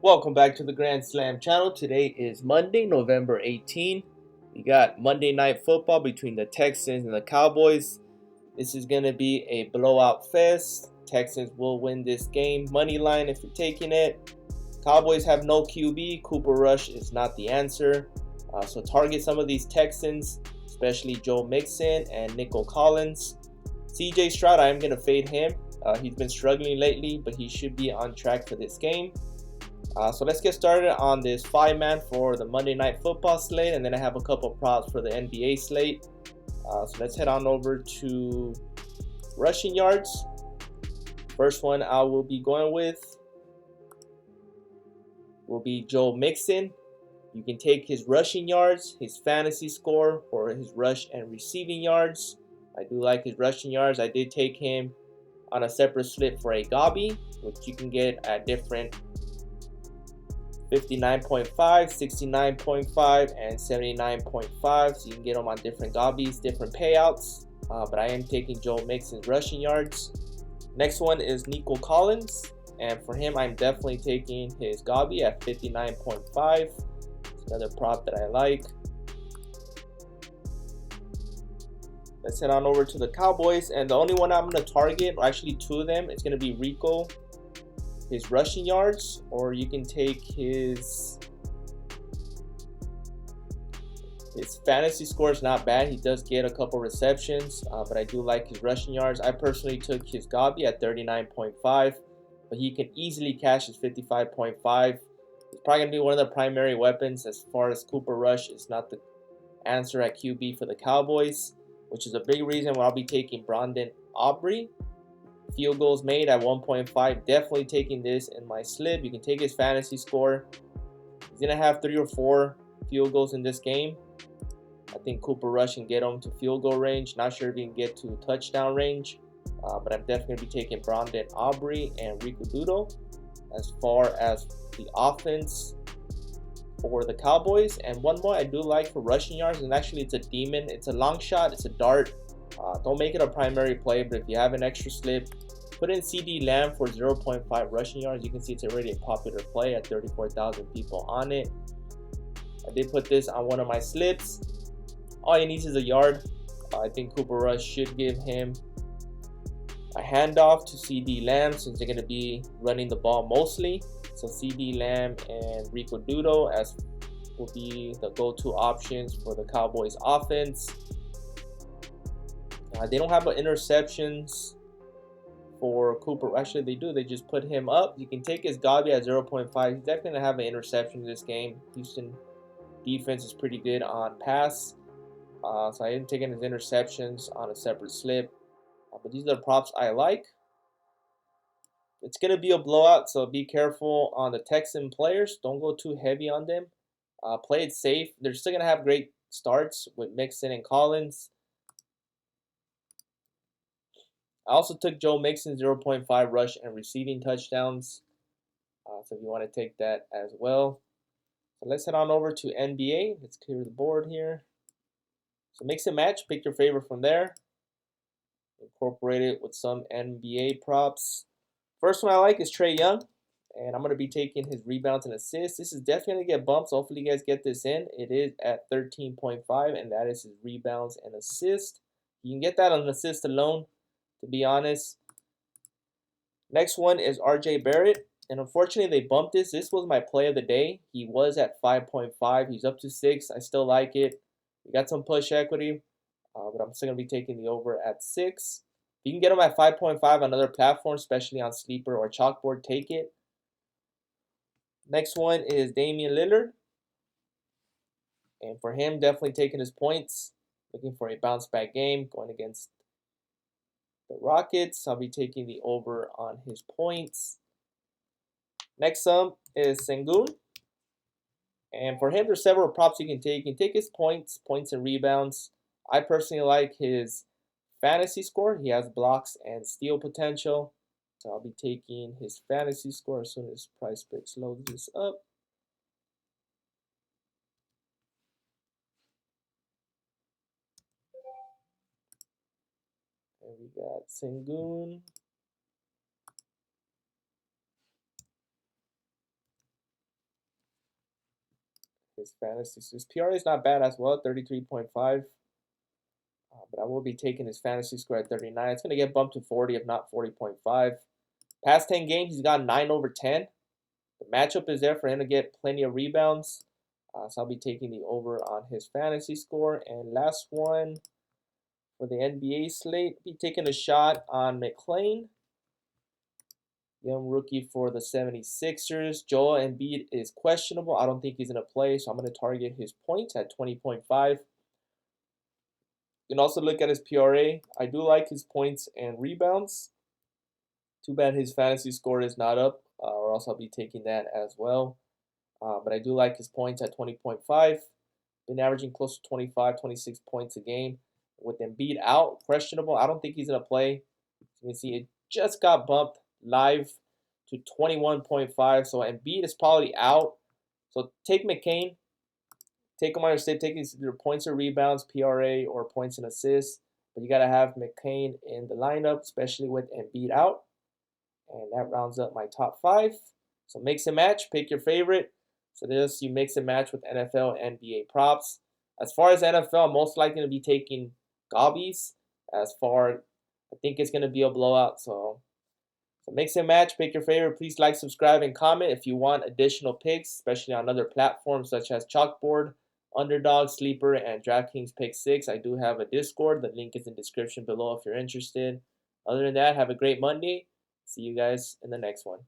Welcome back to the Grand Slam channel. Today is Monday, November 18. We got Monday Night Football between the Texans and the Cowboys. This is going to be a blowout fest. Texans will win this game. Money line if you're taking it. Cowboys have no QB. Cooper Rush is not the answer. So target some of these Texans, especially Joe Mixon and Nico Collins. CJ Stroud, I am going to fade him. He's been struggling lately, but he should be on track for this game. So let's get started on this 5-man for the Monday Night Football slate, and then I have a couple props for the NBA slate. So let's head on over to rushing yards. First one I will be going with will be Joe Mixon. You can take his rushing yards, his fantasy score, or his rush and receiving yards. I do like his rushing yards. I did take him on a separate slip for a Gobby, which you can get at different 59.5, 69.5, and 79.5. So you can get them on different Gobbies, different payouts. But I am taking Joe Mixon's rushing yards. Next one is Nico Collins. And for him, I'm definitely taking his Gobby at 59.5. It's another prop that I like. Let's head on over to the Cowboys. And the only one I'm going to target, or actually two of them, it's going to be Rico, his rushing yards, or you can take his fantasy score is not bad. He does get a couple receptions, but I do like his rushing yards. I personally took his Gobby at 39.5, but he can easily cash his 55.5. He's probably going to be one of the primary weapons as far as Cooper Rush is not the answer at QB for the Cowboys, which is a big reason why I'll be taking Brandon Aubrey. Field goals made at 1.5. Definitely taking this in my slip. You can take his fantasy score. He's going to have 3 or 4 field goals in this game. I think Cooper Rush can get him to field goal range. Not sure if he can get to touchdown range. But I'm definitely going to be taking Brandon Aubrey and Rico Dudo as far as the offense for the Cowboys. And one more I do like for rushing yards, and actually it's a demon. It's a long shot. It's a dart. Don't make it a primary play, but if you have an extra slip, put in CD Lamb for 0.5 rushing yards. You can see it's already a popular play at 34,000 people on it. I did put this on one of my slips. All he needs is a yard. I think Cooper Rush should give him a handoff to CD Lamb since they're going to be running the ball mostly. So CD Lamb and Rico Dudo as will be the go-to options for the Cowboys offense. They don't have interceptions for Cooper. Actually, they do. They just put him up. You can take his Gobby at 0.5. He's definitely going to have an interception in this game. Houston defense is pretty good on pass. So I am taking his interceptions on a separate slip. But these are the props I like. It's going to be a blowout, so be careful on the Texan players. Don't go too heavy on them. Play it safe. They're still going to have great starts with Mixon and Collins. I also took Joe Mixon 0.5 rush and receiving touchdowns. So if you want to take that as well. So let's head on over to NBA. Let's clear the board here. So mix and match. Pick your favorite from there. Incorporate it with some NBA props. First one I like is Trae Young. And I'm going to be taking his rebounds and assists. This is definitely going to get bumped. So hopefully you guys get this in. It is at 13.5. And that is his rebounds and assists. You can get that on assist alone, to be honest. Next one is RJ Barrett, and unfortunately they bumped this. This was my play of the day. He was at 5.5. He's up to 6. I still like it. We got some push equity, but I'm still going to be taking the over at 6. If you can get him at 5.5 on another platform, especially on Sleeper or Chalkboard, take it. Next one is Damian Lillard, and for him, definitely taking his points. Looking for a bounce back game going against the Rockets. I'll be taking the over on his points. Next up is Sengun. And for him, there's several props you can take. You can take his points and rebounds. I personally like his fantasy score. He has blocks and steal potential. So I'll be taking his fantasy score as soon as PrizePicks loads this up. And we got Sengun. his fantasy. His PRA is not bad as well, 33.5. But I will be taking his fantasy score at 39. It's going to get bumped to 40, if not 40.5. Past 10 games, he's got 9 over 10. The matchup is there for him to get plenty of rebounds. So I'll be taking the over on his fantasy score. And last one for the NBA slate, be taking a shot on McClain, young rookie for the 76ers. Joel Embiid is questionable. I don't think he's going to play, so I'm going to target his points at 20.5. You can also look at his PRA. I do like his points and rebounds. Too bad his fantasy score is not up, or else I'll be taking that as well. But I do like his points at 20.5. Been averaging close to 25, 26 points a game. With Embiid out, questionable, I don't think he's going to play. You can see it just got bumped live to 21.5. So Embiid is probably out. So take McCain. Take him on your state. Take either points or rebounds, PRA, or points and assists. But you got to have McCain in the lineup, especially with Embiid out. And that rounds up my top 5. So mix and match. Pick your favorite. So this you mix and match with NFL and NBA props. As far as NFL, I'm most likely going to be taking gobbies. I think it's going to be a blowout. So mix and match, pick your favorite. Please like, subscribe, and comment if you want additional picks, especially on other platforms such as Chalkboard, Underdog, Sleeper, and DraftKings Pick 6. I do have a Discord. The link is in the description below if you're interested. Other than that, have a great Monday. See you guys in the next one.